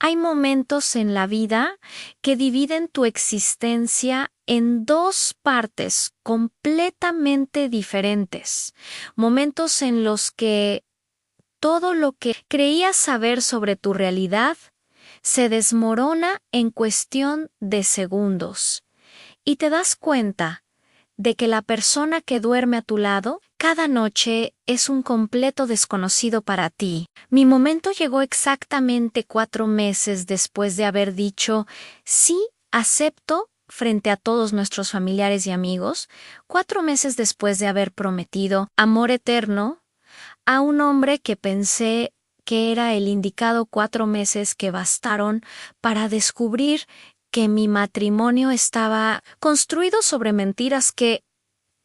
Hay momentos en la vida que dividen tu existencia en dos partes completamente diferentes. Momentos en los que todo lo que creías saber sobre tu realidad se desmorona en cuestión de segundos. Y te das cuenta de que la persona que duerme a tu lado cada noche es un completo desconocido para ti. Mi momento llegó exactamente 4 meses después de haber dicho sí, acepto frente a todos nuestros familiares y amigos, 4 meses después de haber prometido amor eterno a un hombre que pensé que era el indicado. 4 meses que bastaron para descubrir que mi matrimonio estaba construido sobre mentiras que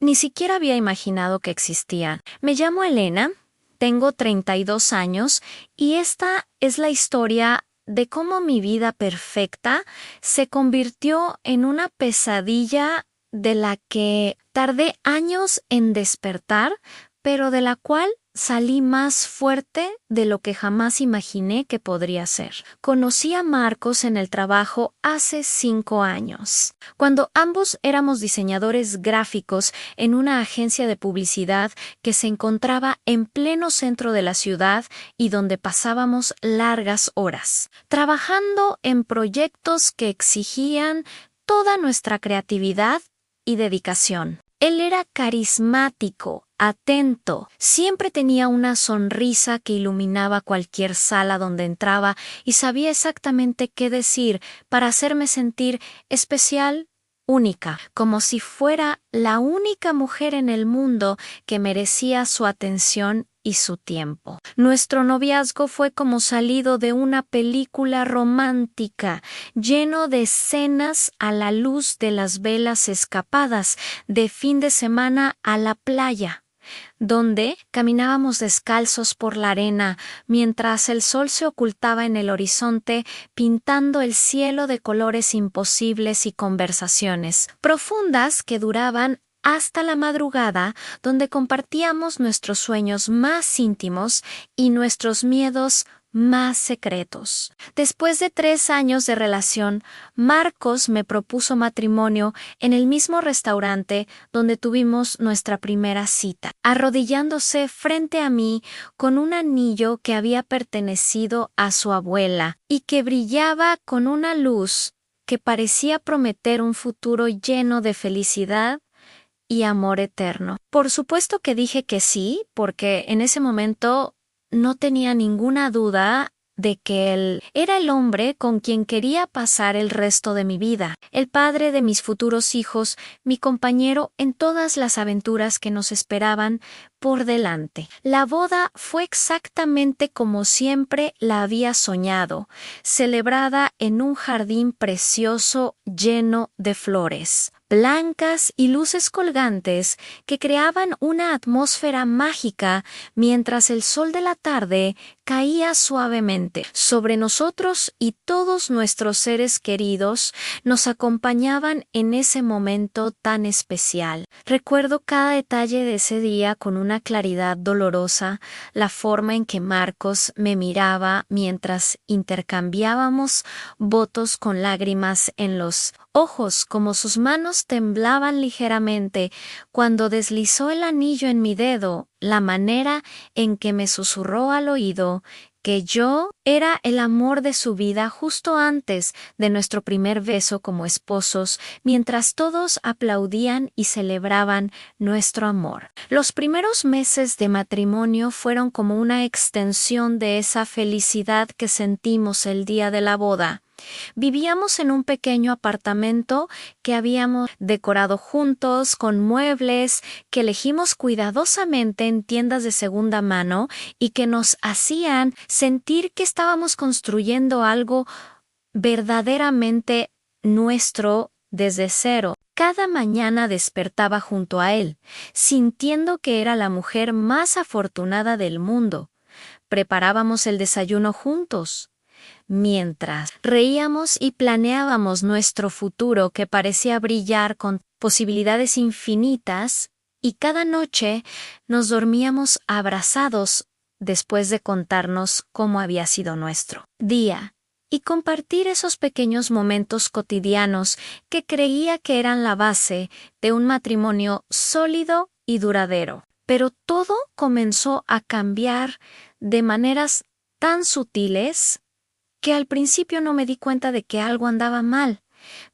ni siquiera había imaginado que existían. Me llamo Elena, tengo 32 años y esta es la historia de cómo mi vida perfecta se convirtió en una pesadilla de la que tardé años en despertar, pero de la cual salí más fuerte de lo que jamás imaginé que podría ser. Conocí a Marcos en el trabajo hace 5 años, cuando ambos éramos diseñadores gráficos en una agencia de publicidad que se encontraba en pleno centro de la ciudad y donde pasábamos largas horas, trabajando en proyectos que exigían toda nuestra creatividad y dedicación. Él era carismático, atento, siempre tenía una sonrisa que iluminaba cualquier sala donde entraba y sabía exactamente qué decir para hacerme sentir especial, única, como si fuera la única mujer en el mundo que merecía su atención y su tiempo. Nuestro noviazgo fue como salido de una película romántica, lleno de escenas a la luz de las velas escapadas de fin de semana a la playa, donde caminábamos descalzos por la arena mientras el sol se ocultaba en el horizonte, pintando el cielo de colores imposibles y conversaciones profundas que duraban hasta la madrugada, donde compartíamos nuestros sueños más íntimos y nuestros miedos más secretos. Después de 3 años de relación, Marcos me propuso matrimonio en el mismo restaurante donde tuvimos nuestra primera cita, arrodillándose frente a mí con un anillo que había pertenecido a su abuela y que brillaba con una luz que parecía prometer un futuro lleno de felicidad y amor eterno. Por supuesto que dije que sí, porque en ese momento no tenía ninguna duda de que él era el hombre con quien quería pasar el resto de mi vida, el padre de mis futuros hijos, mi compañero en todas las aventuras que nos esperaban por delante. La boda fue exactamente como siempre la había soñado, celebrada en un jardín precioso lleno de flores blancas y luces colgantes que creaban una atmósfera mágica mientras el sol de la tarde caía suavemente sobre nosotros y todos nuestros seres queridos nos acompañaban en ese momento tan especial. Recuerdo cada detalle de ese día con una claridad dolorosa, la forma en que Marcos me miraba mientras intercambiábamos votos con lágrimas en los ojos, como sus manos temblaban ligeramente cuando deslizó el anillo en mi dedo, la manera en que me susurró al oído que yo era el amor de su vida justo antes de nuestro primer beso como esposos, mientras todos aplaudían y celebraban nuestro amor. Los primeros meses de matrimonio fueron como una extensión de esa felicidad que sentimos el día de la boda. Vivíamos en un pequeño apartamento que habíamos decorado juntos con muebles que elegimos cuidadosamente en tiendas de segunda mano y que nos hacían sentir que estábamos construyendo algo verdaderamente nuestro desde cero. Cada mañana despertaba junto a él, sintiendo que era la mujer más afortunada del mundo. Preparábamos el desayuno juntos, mientras reíamos y planeábamos nuestro futuro que parecía brillar con posibilidades infinitas, y cada noche nos dormíamos abrazados después de contarnos cómo había sido nuestro día y compartir esos pequeños momentos cotidianos que creía que eran la base de un matrimonio sólido y duradero. Pero todo comenzó a cambiar de maneras tan sutiles que al principio no me di cuenta de que algo andaba mal.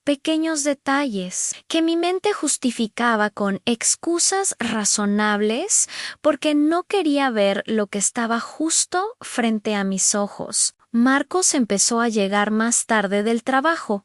Pequeños detalles que mi mente justificaba con excusas razonables porque no quería ver lo que estaba justo frente a mis ojos. Marcos empezó a llegar más tarde del trabajo,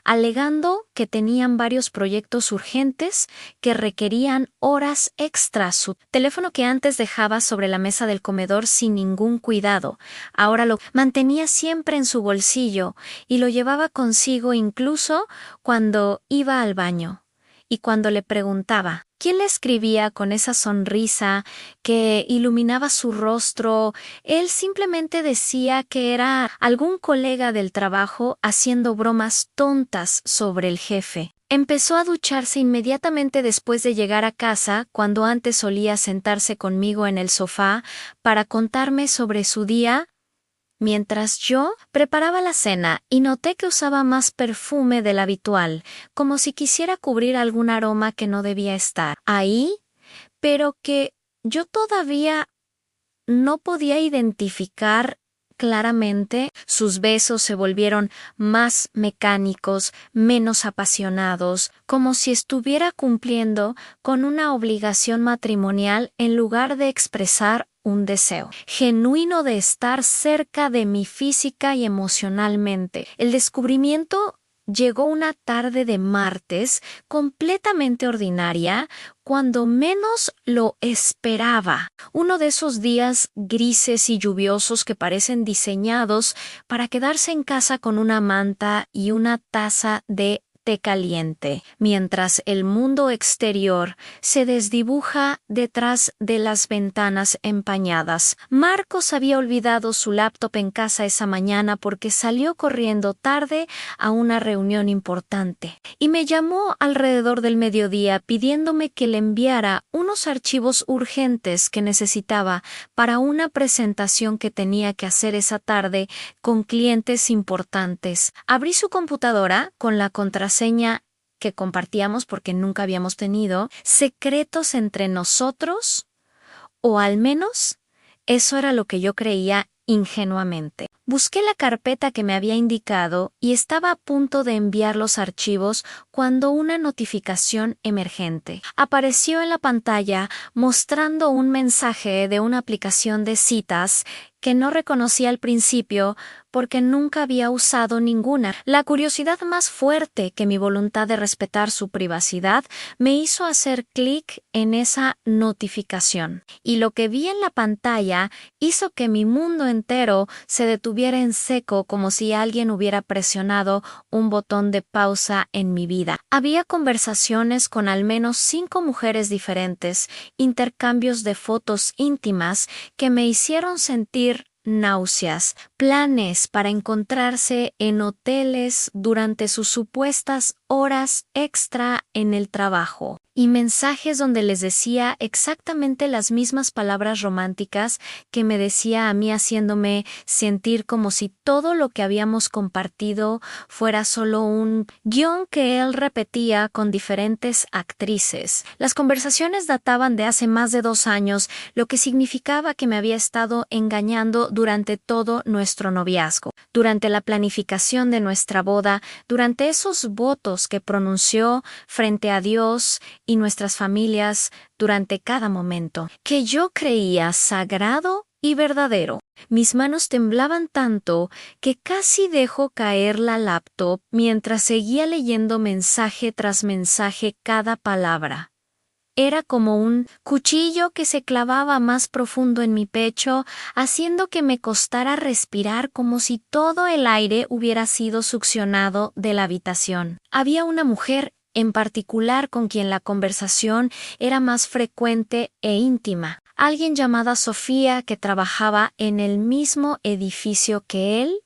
alegando que tenían varios proyectos urgentes que requerían horas extras. Su teléfono, que antes dejaba sobre la mesa del comedor sin ningún cuidado, ahora lo mantenía siempre en su bolsillo y lo llevaba consigo incluso cuando iba al baño. Y cuando le preguntaba quién le escribía con esa sonrisa que iluminaba su rostro, él simplemente decía que era algún colega del trabajo haciendo bromas tontas sobre el jefe. Empezó a ducharse inmediatamente después de llegar a casa, cuando antes solía sentarse conmigo en el sofá para contarme sobre su día, mientras yo preparaba la cena, y noté que usaba más perfume del habitual, como si quisiera cubrir algún aroma que no debía estar ahí, pero que yo todavía no podía identificar claramente. Sus besos se volvieron más mecánicos, menos apasionados, como si estuviera cumpliendo con una obligación matrimonial en lugar de expresar un deseo genuino de estar cerca de mí física y emocionalmente. El descubrimiento llegó una tarde de martes completamente ordinaria, cuando menos lo esperaba. Uno de esos días grises y lluviosos que parecen diseñados para quedarse en casa con una manta y una taza de té caliente, mientras el mundo exterior se desdibuja detrás de las ventanas empañadas. Marcos había olvidado su laptop en casa esa mañana porque salió corriendo tarde a una reunión importante, y me llamó alrededor del mediodía pidiéndome que le enviara unos archivos urgentes que necesitaba para una presentación que tenía que hacer esa tarde con clientes importantes. Abrí su computadora con la contraseña que compartíamos porque nunca habíamos tenido secretos entre nosotros, o al menos eso era lo que yo creía ingenuamente. Busqué la carpeta que me había indicado y estaba a punto de enviar los archivos cuando una notificación emergente apareció en la pantalla mostrando un mensaje de una aplicación de citas que no reconocí al principio porque nunca había usado ninguna. La curiosidad más fuerte que mi voluntad de respetar su privacidad me hizo hacer clic en esa notificación, y lo que vi en la pantalla hizo que mi mundo entero se detuviera en seco, como si alguien hubiera presionado un botón de pausa en mi vida. Había conversaciones con al menos 5 mujeres diferentes, intercambios de fotos íntimas que me hicieron sentir náuseas, planes para encontrarse en hoteles durante sus supuestas horas extra en el trabajo, y mensajes donde les decía exactamente las mismas palabras románticas que me decía a mí, haciéndome sentir como si todo lo que habíamos compartido fuera solo un guión que él repetía con diferentes actrices. Las conversaciones databan de hace más de 2 años, lo que significaba que me había estado engañando durante todo nuestro noviazgo, durante la planificación de nuestra boda, durante esos votos que pronunció frente a Dios y nuestras familias, durante cada momento que yo creía sagrado y verdadero. Mis manos temblaban tanto que casi dejó caer la laptop mientras seguía leyendo mensaje tras mensaje cada palabra. Era como un cuchillo que se clavaba más profundo en mi pecho, haciendo que me costara respirar, como si todo el aire hubiera sido succionado de la habitación. Había una mujer en particular con quien la conversación era más frecuente e íntima. Alguien llamada Sofía, que trabajaba en el mismo edificio que él,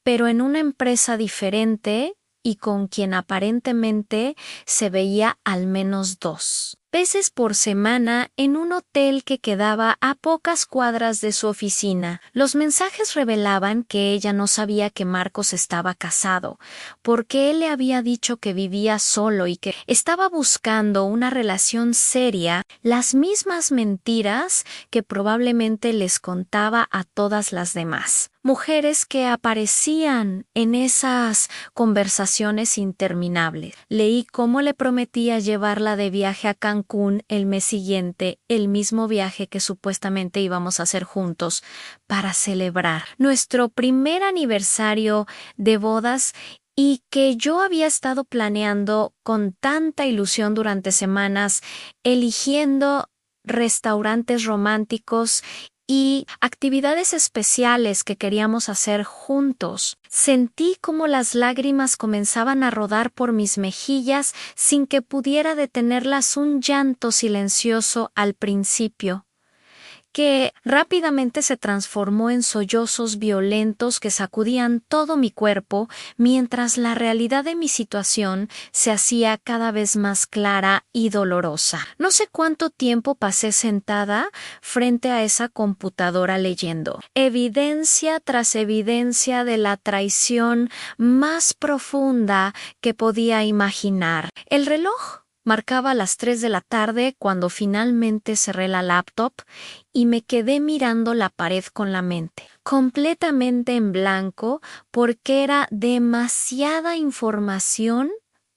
pero en una empresa diferente y con quien aparentemente se veía al menos 2 veces por semana en un hotel que quedaba a pocas cuadras de su oficina. Los mensajes revelaban que ella no sabía que Marcos estaba casado, porque él le había dicho que vivía solo y que estaba buscando una relación seria, las mismas mentiras que probablemente les contaba a todas las demás. Mujeres que aparecían en esas conversaciones interminables. Leí cómo le prometía llevarla de viaje a Cancún el mes siguiente, el mismo viaje que supuestamente íbamos a hacer juntos para celebrar nuestro primer aniversario de bodas y que yo había estado planeando con tanta ilusión durante semanas, eligiendo restaurantes románticos y actividades especiales que queríamos hacer juntos. Sentí como las lágrimas comenzaban a rodar por mis mejillas sin que pudiera detenerlas un llanto silencioso al principio, que rápidamente se transformó en sollozos violentos que sacudían todo mi cuerpo, mientras la realidad de mi situación se hacía cada vez más clara y dolorosa. No sé cuánto tiempo pasé sentada frente a esa computadora leyendo, evidencia tras evidencia de la traición más profunda que podía imaginar. El reloj marcaba las 3 de la tarde cuando finalmente cerré la laptop y me quedé mirando la pared con la mente, completamente en blanco porque era demasiada información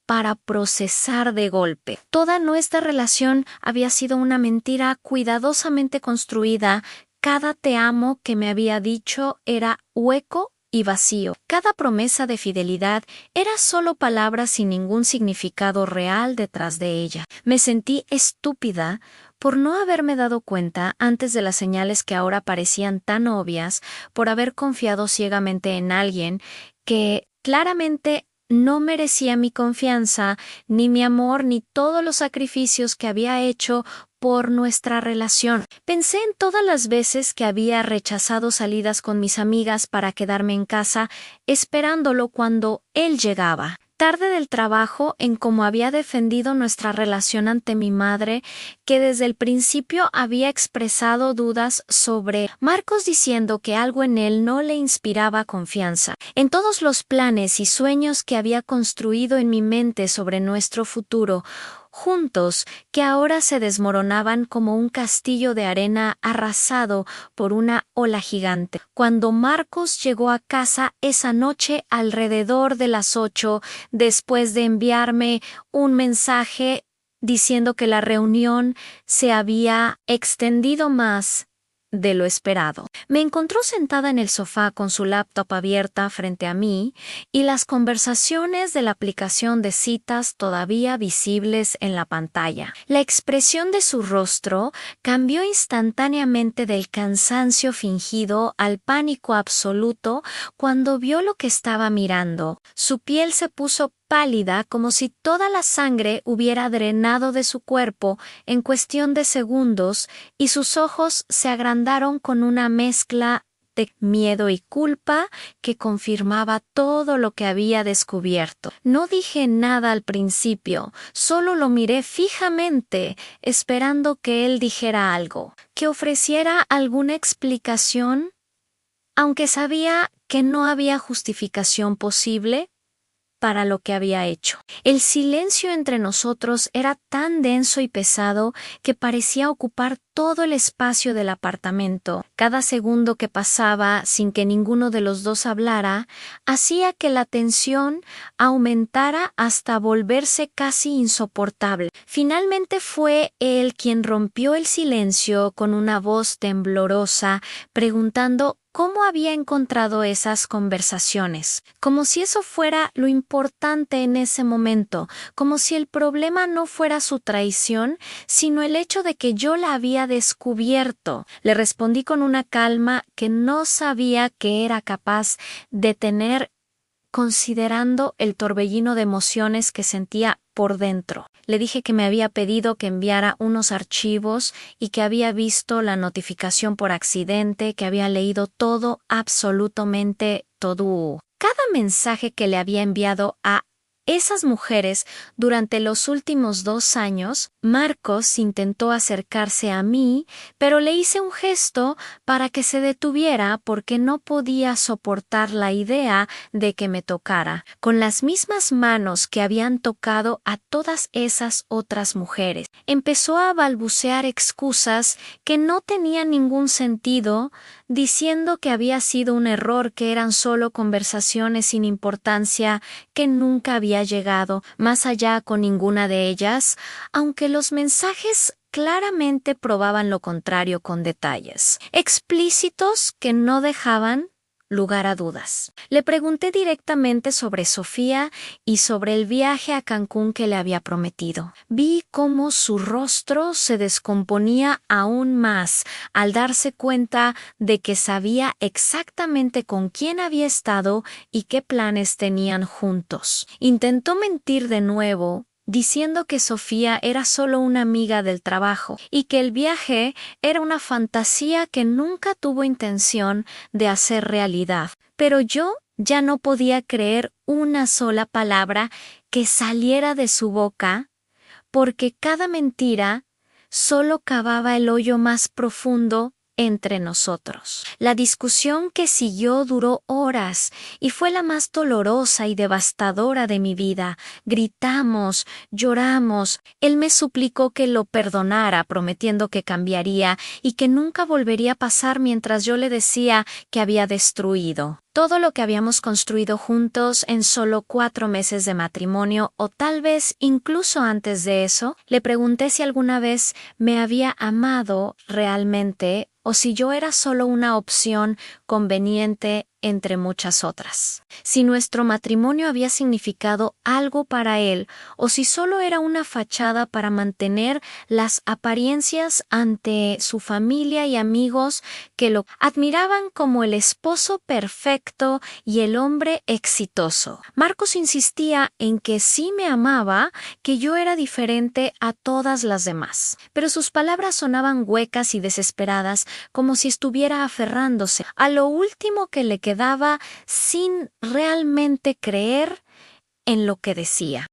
para procesar de golpe. Toda nuestra relación había sido una mentira cuidadosamente construida. Cada te amo que me había dicho era hueco y vacío. Cada promesa de fidelidad era solo palabras sin ningún significado real detrás de ella. Me sentí estúpida por no haberme dado cuenta antes de las señales que ahora parecían tan obvias, por haber confiado ciegamente en alguien que claramente no merecía mi confianza, ni mi amor, ni todos los sacrificios que había hecho por nuestra relación. Pensé en todas las veces que había rechazado salidas con mis amigas para quedarme en casa, esperándolo cuando él llegaba. Tarde del trabajo en cómo había defendido nuestra relación ante mi madre, que desde el principio había expresado dudas sobre Marcos, diciendo que algo en él no le inspiraba confianza. En todos los planes y sueños que había construido en mi mente sobre nuestro futuro, juntos, que ahora se desmoronaban como un castillo de arena arrasado por una ola gigante. Cuando Marcos llegó a casa esa noche alrededor de las 8, después de enviarme un mensaje diciendo que la reunión se había extendido más de lo esperado. Me encontró sentada en el sofá con su laptop abierta frente a mí y las conversaciones de la aplicación de citas todavía visibles en la pantalla. La expresión de su rostro cambió instantáneamente del cansancio fingido al pánico absoluto cuando vio lo que estaba mirando. Su piel se puso pálida, como si toda la sangre hubiera drenado de su cuerpo en cuestión de segundos, y sus ojos se agrandaron con una mezcla de miedo y culpa que confirmaba todo lo que había descubierto. No dije nada al principio, solo lo miré fijamente, esperando que él dijera algo, que ofreciera alguna explicación, aunque sabía que no había justificación posible para lo que había hecho. El silencio entre nosotros era tan denso y pesado que parecía ocupar todo el espacio del apartamento. Cada segundo que pasaba sin que ninguno de los dos hablara hacía que la tensión aumentara hasta volverse casi insoportable. Finalmente fue él quien rompió el silencio con una voz temblorosa, preguntando cómo había encontrado esas conversaciones, como si eso fuera lo importante en ese momento, como si el problema no fuera su traición, sino el hecho de que yo la había descubierto. Le respondí con una calma que no sabía que era capaz de tener, considerando el torbellino de emociones que sentía por dentro. Le dije que me había pedido que enviara unos archivos y que había visto la notificación por accidente, que había leído todo, absolutamente todo. Cada mensaje que le había enviado a esas mujeres, durante los últimos 2 años, Marcos intentó acercarse a mí, pero le hice un gesto para que se detuviera porque no podía soportar la idea de que me tocara, con las mismas manos que habían tocado a todas esas otras mujeres. Empezó a balbucear excusas que no tenían ningún sentido, diciendo que había sido un error, que eran solo conversaciones sin importancia, que nunca había llegado más allá con ninguna de ellas, aunque los mensajes claramente probaban lo contrario con detalles explícitos que no dejaban lugar a dudas. Le pregunté directamente sobre Sofía y sobre el viaje a Cancún que le había prometido. Vi cómo su rostro se descomponía aún más al darse cuenta de que sabía exactamente con quién había estado y qué planes tenían juntos. Intentó mentir de nuevo, diciendo que Sofía era solo una amiga del trabajo y que el viaje era una fantasía que nunca tuvo intención de hacer realidad. Pero yo ya no podía creer una sola palabra que saliera de su boca, porque cada mentira solo cavaba el hoyo más profundo entre nosotros. La discusión que siguió duró horas y fue la más dolorosa y devastadora de mi vida. Gritamos, lloramos. Él me suplicó que lo perdonara, prometiendo que cambiaría y que nunca volvería a pasar, mientras yo le decía que había destruido todo lo que habíamos construido juntos en solo 4 meses de matrimonio, o tal vez incluso antes de eso. Le pregunté si alguna vez me había amado realmente o si yo era solo una opción conveniente entre muchas otras. Si nuestro matrimonio había significado algo para él o si solo era una fachada para mantener las apariencias ante su familia y amigos, que lo admiraban como el esposo perfecto y el hombre exitoso. Marcos insistía en que sí me amaba, que yo era diferente a todas las demás, pero sus palabras sonaban huecas y desesperadas, como si estuviera aferrándose a lo último que le quedaba, sin realmente creer en lo que decía.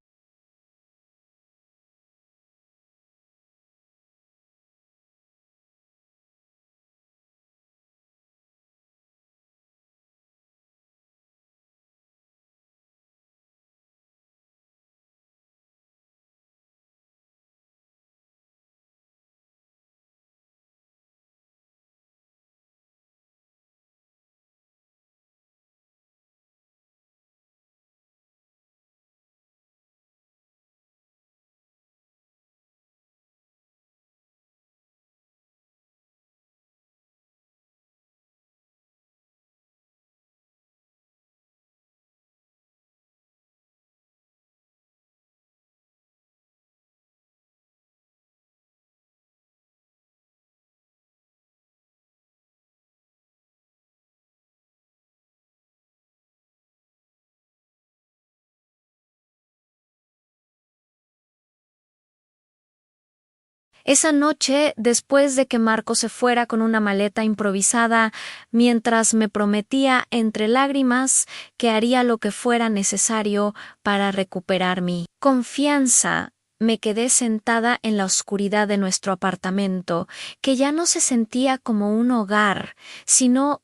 Esa noche, después de que Marco se fuera con una maleta improvisada, mientras me prometía entre lágrimas que haría lo que fuera necesario para recuperar mi confianza, me quedé sentada en la oscuridad de nuestro apartamento, que ya no se sentía como un hogar, sino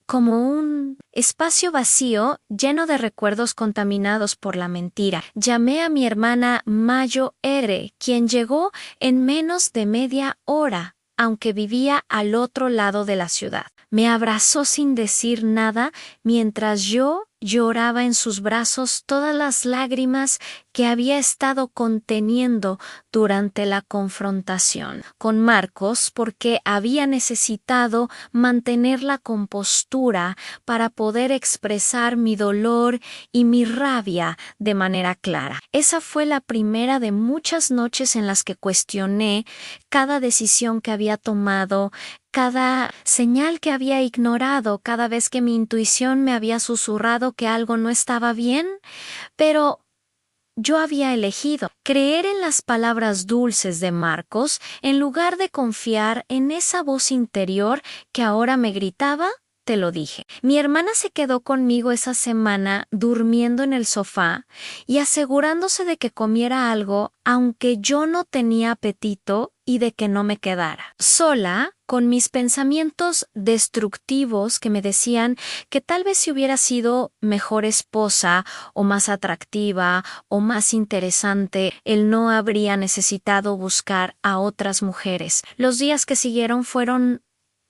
como un espacio vacío lleno de recuerdos contaminados por la mentira. Llamé a mi hermana Mayo R., quien llegó en menos de media hora, aunque vivía al otro lado de la ciudad. Me abrazó sin decir nada mientras yo lloraba en sus brazos todas las lágrimas que había estado conteniendo durante la confrontación con Marcos, porque había necesitado mantener la compostura para poder expresar mi dolor y mi rabia de manera clara. Esa fue la primera de muchas noches en las que cuestioné cada decisión que había tomado, cada señal que había ignorado, cada vez que mi intuición me había susurrado que algo no estaba bien, pero yo había elegido creer en las palabras dulces de Marcos en lugar de confiar en esa voz interior que ahora me gritaba te lo dije. Mi hermana se quedó conmigo esa semana durmiendo en el sofá y asegurándose de que comiera algo aunque yo no tenía apetito y de que no me quedara. Sola, con mis pensamientos destructivos que me decían que tal vez si hubiera sido mejor esposa o más atractiva o más interesante, él no habría necesitado buscar a otras mujeres. Los días que siguieron fueron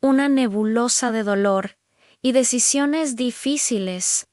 una nebulosa de dolor y decisiones difíciles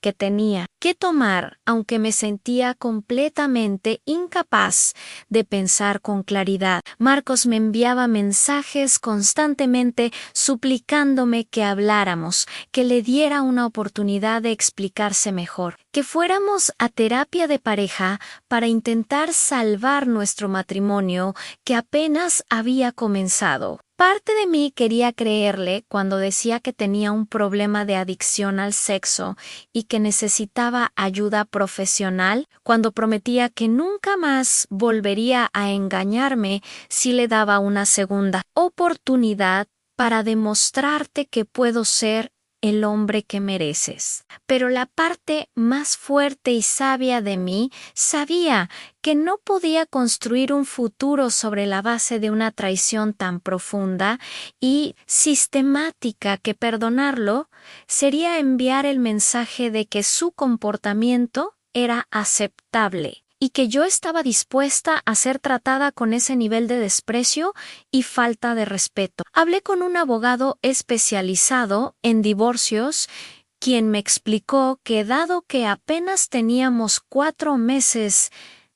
que tenía que tomar, aunque me sentía completamente incapaz de pensar con claridad. Marcos me enviaba mensajes constantemente suplicándome que habláramos, que le diera una oportunidad de explicarse mejor, que fuéramos a terapia de pareja para intentar salvar nuestro matrimonio que apenas había comenzado. Parte de mí quería creerle cuando decía que tenía un problema de adicción al sexo y que necesitaba ayuda profesional, cuando prometía que nunca más volvería a engañarme si le daba una segunda oportunidad para demostrarte que puedo ser el hombre que mereces. Pero la parte más fuerte y sabia de mí sabía que no podía construir un futuro sobre la base de una traición tan profunda y sistemática que perdonarlo sería enviar el mensaje de que su comportamiento era aceptable y que yo estaba dispuesta a ser tratada con ese nivel de desprecio y falta de respeto. Hablé con un abogado especializado en divorcios, quien me explicó que dado que apenas teníamos 4 meses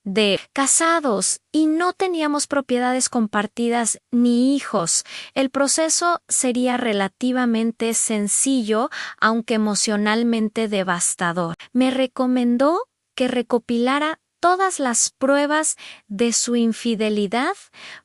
de casados y no teníamos propiedades compartidas ni hijos, el proceso sería relativamente sencillo, aunque emocionalmente devastador. Me recomendó que recopilara todas las pruebas de su infidelidad,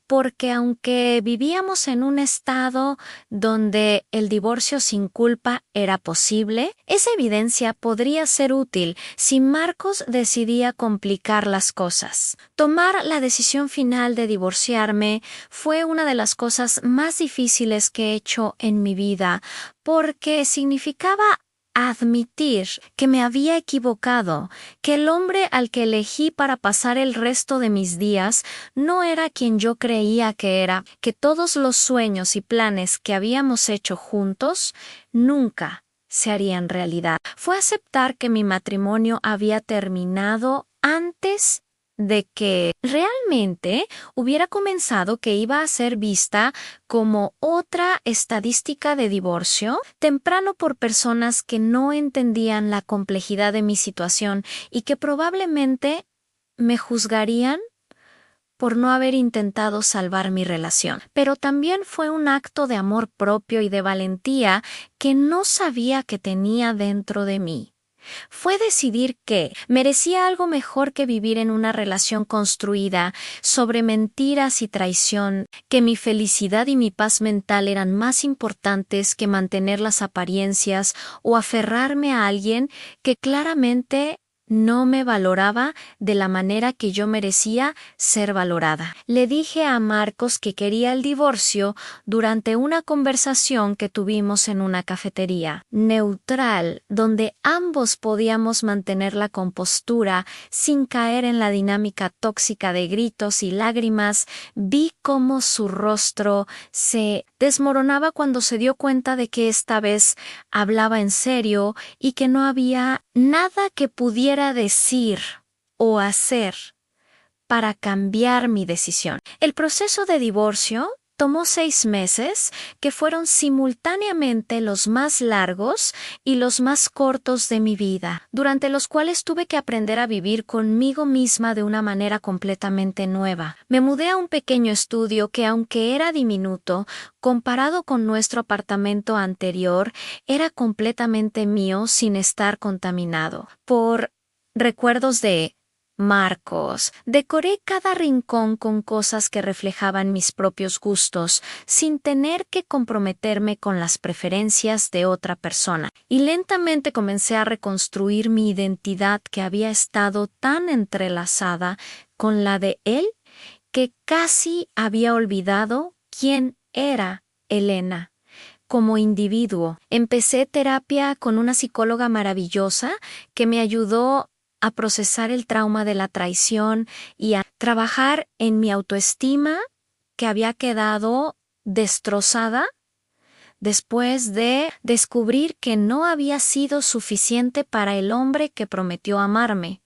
porque aunque vivíamos en un estado donde el divorcio sin culpa era posible, esa evidencia podría ser útil si Marcos decidía complicar las cosas. Tomar la decisión final de divorciarme fue una de las cosas más difíciles que he hecho en mi vida, porque significaba admitir que me había equivocado, que el hombre al que elegí para pasar el resto de mis días no era quien yo creía que era, que todos los sueños y planes que habíamos hecho juntos nunca se harían realidad. Fue aceptar que mi matrimonio había terminado antes de que realmente hubiera comenzado, que iba a ser vista como otra estadística de divorcio, temprano, por personas que no entendían la complejidad de mi situación y que probablemente me juzgarían por no haber intentado salvar mi relación. Pero también fue un acto de amor propio y de valentía que no sabía que tenía dentro de mí. Fue decidir que merecía algo mejor que vivir en una relación construida sobre mentiras y traición, que mi felicidad y mi paz mental eran más importantes que mantener las apariencias o aferrarme a alguien que claramente no me valoraba de la manera que yo merecía ser valorada. Le dije a Marcos que quería el divorcio durante una conversación que tuvimos en una cafetería neutral, donde ambos podíamos mantener la compostura sin caer en la dinámica tóxica de gritos y lágrimas. Vi cómo su rostro se desmoronaba cuando se dio cuenta de que esta vez hablaba en serio y que no había nada que pudiera decir o hacer para cambiar mi decisión. El proceso de divorcio tomó 6 meses, que fueron simultáneamente los más largos y los más cortos de mi vida, durante los cuales tuve que aprender a vivir conmigo misma de una manera completamente nueva. Me mudé a un pequeño estudio que, aunque era diminuto, comparado con nuestro apartamento anterior, era completamente mío sin estar contaminado por recuerdos de Marcos. Decoré cada rincón con cosas que reflejaban mis propios gustos, sin tener que comprometerme con las preferencias de otra persona. Y lentamente comencé a reconstruir mi identidad, que había estado tan entrelazada con la de él que casi había olvidado quién era Elena. como individuo. Empecé terapia con una psicóloga maravillosa que me ayudó a procesar el trauma de la traición y a trabajar en mi autoestima que había quedado destrozada después de descubrir que no había sido suficiente para el hombre que prometió amarme.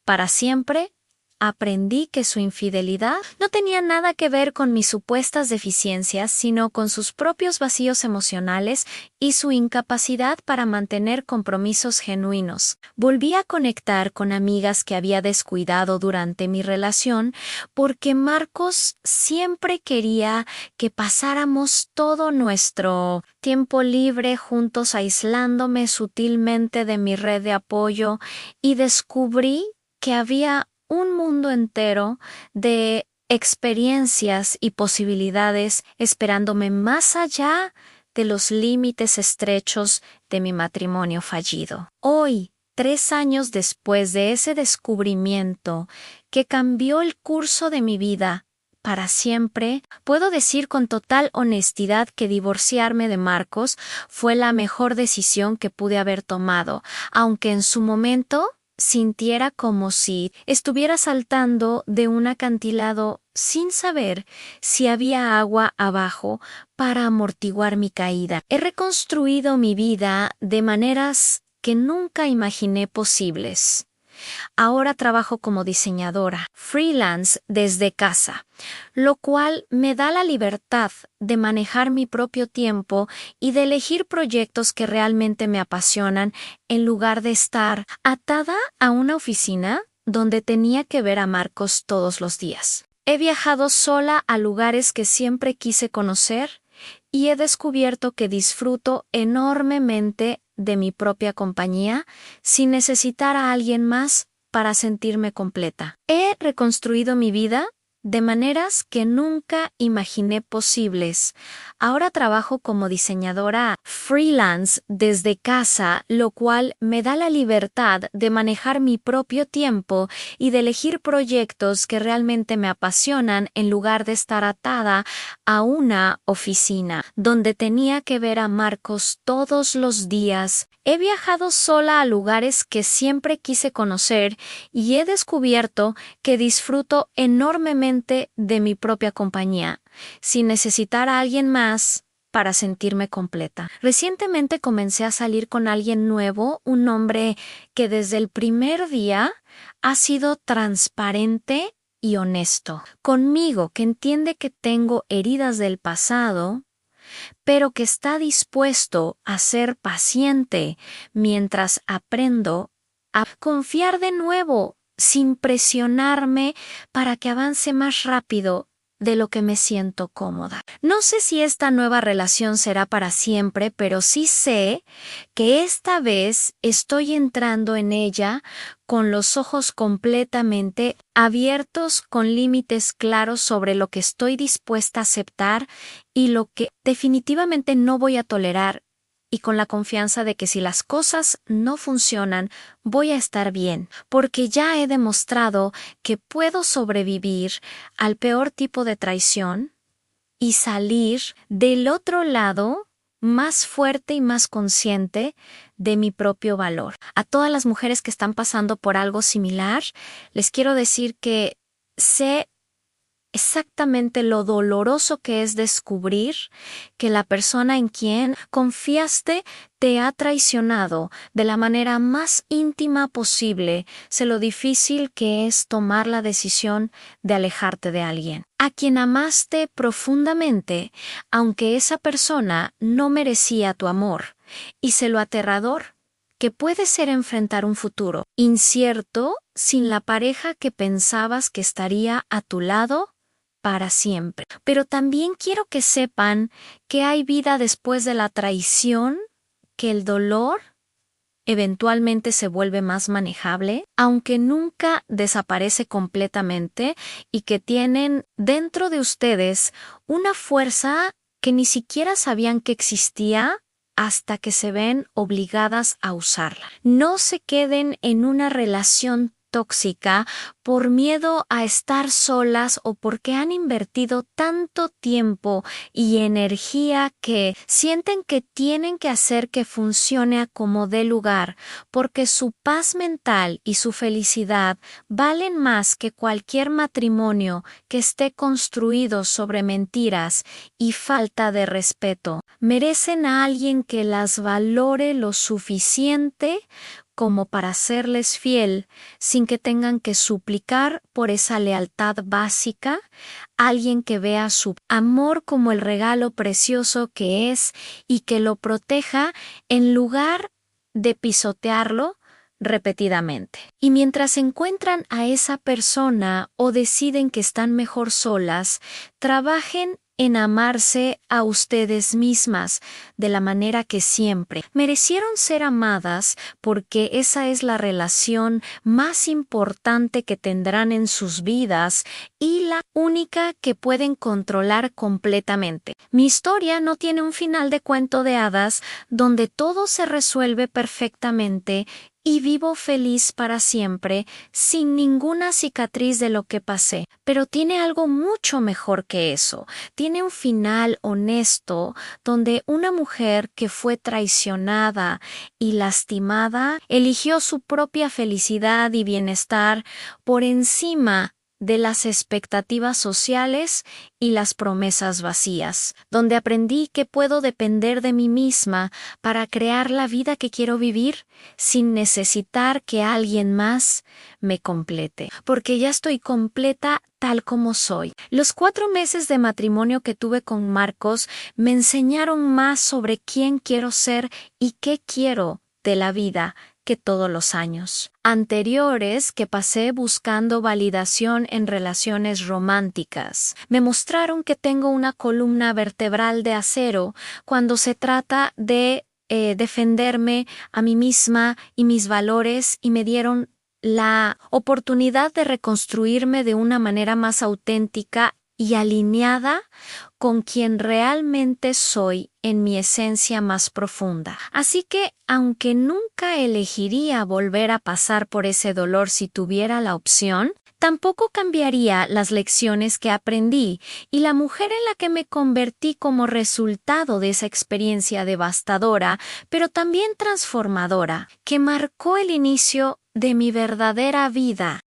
Para siempre, aprendí que su infidelidad no tenía nada que ver con mis supuestas deficiencias, sino con sus propios vacíos emocionales y su incapacidad para mantener compromisos genuinos. Volví a conectar con amigas que había descuidado durante mi relación porque Marcos siempre quería que pasáramos todo nuestro tiempo libre juntos, aislándome sutilmente de mi red de apoyo, y descubrí que había un mundo entero de experiencias y posibilidades esperándome más allá de los límites estrechos de mi matrimonio fallido. Hoy, 3 años después de ese descubrimiento que cambió el curso de mi vida para siempre, puedo decir con total honestidad que divorciarme de Marcos fue la mejor decisión que pude haber tomado, aunque en su momento sintiera como si estuviera saltando de un acantilado sin saber si había agua abajo para amortiguar mi caída. He reconstruido mi vida de maneras que nunca imaginé posibles. Ahora trabajo como diseñadora freelance desde casa, lo cual me da la libertad de manejar mi propio tiempo y de elegir proyectos que realmente me apasionan en lugar de estar atada a una oficina donde tenía que ver a Marcos todos los días. He viajado sola a lugares que siempre quise conocer y he descubierto que disfruto enormemente de mi propia compañía sin necesitar a alguien más para sentirme completa. He reconstruido mi vida de maneras que nunca imaginé posibles. Ahora trabajo como diseñadora freelance desde casa, lo cual me da la libertad de manejar mi propio tiempo y de elegir proyectos que realmente me apasionan en lugar de estar atada a una oficina donde tenía que ver a Marcos todos los días. He viajado sola a lugares que siempre quise conocer y he descubierto que disfruto enormemente de mi propia compañía, sin necesitar a alguien más para sentirme completa. Recientemente comencé a salir con alguien nuevo, un hombre que desde el primer día ha sido transparente y honesto conmigo, que entiende que tengo heridas del pasado, pero que está dispuesto a ser paciente mientras aprendo a confiar de nuevo, sin presionarme para que avance más rápido de lo que me siento cómoda. No sé si esta nueva relación será para siempre, pero sí sé que esta vez estoy entrando en ella con los ojos completamente abiertos, con límites claros sobre lo que estoy dispuesta a aceptar y lo que definitivamente no voy a tolerar, y con la confianza de que si las cosas no funcionan, voy a estar bien, porque ya he demostrado que puedo sobrevivir al peor tipo de traición y salir del otro lado más fuerte y más consciente de mi propio valor. A todas las mujeres que están pasando por algo similar, les quiero decir que sé exactamente lo doloroso que es descubrir que la persona en quien confiaste te ha traicionado de la manera más íntima posible. Sé lo difícil que es tomar la decisión de alejarte de alguien a quien amaste profundamente, aunque esa persona no merecía tu amor, y sé lo aterrador que puede ser enfrentar un futuro incierto sin la pareja que pensabas que estaría a tu lado para siempre. Pero también quiero que sepan que hay vida después de la traición, que el dolor eventualmente se vuelve más manejable, aunque nunca desaparece completamente, y que tienen dentro de ustedes una fuerza que ni siquiera sabían que existía hasta que se ven obligadas a usarla. No se queden en una relación tóxica por miedo a estar solas o porque han invertido tanto tiempo y energía que sienten que tienen que hacer que funcione a como dé lugar, porque su paz mental y su felicidad valen más que cualquier matrimonio que esté construido sobre mentiras y falta de respeto. Merecen a alguien que las valore lo suficiente como para serles fiel, sin que tengan que suplicar por esa lealtad básica, alguien que vea su amor como el regalo precioso que es y que lo proteja en lugar de pisotearlo repetidamente. Y mientras encuentran a esa persona o deciden que están mejor solas, trabajen en amarse a ustedes mismas de la manera que siempre merecieron ser amadas, porque esa es la relación más importante que tendrán en sus vidas y la única que pueden controlar completamente. Mi historia no tiene un final de cuento de hadas donde todo se resuelve perfectamente y vivo feliz para siempre, sin ninguna cicatriz de lo que pasé. Pero tiene algo mucho mejor que eso. Tiene un final honesto donde una mujer que fue traicionada y lastimada eligió su propia felicidad y bienestar por encima de las expectativas sociales y las promesas vacías, donde aprendí que puedo depender de mí misma para crear la vida que quiero vivir sin necesitar que alguien más me complete, porque ya estoy completa tal como soy. Los 4 meses de matrimonio que tuve con Marcos me enseñaron más sobre quién quiero ser y qué quiero de la vida que todos los años anteriores que pasé buscando validación en relaciones románticas. Me mostraron que tengo una columna vertebral de acero cuando se trata de defenderme a mí misma y mis valores, y me dieron la oportunidad de reconstruirme de una manera más auténtica y alineada con quien realmente soy en mi esencia más profunda. Así que, aunque nunca elegiría volver a pasar por ese dolor si tuviera la opción, tampoco cambiaría las lecciones que aprendí y la mujer en la que me convertí como resultado de esa experiencia devastadora, pero también transformadora, que marcó el inicio de mi verdadera vida.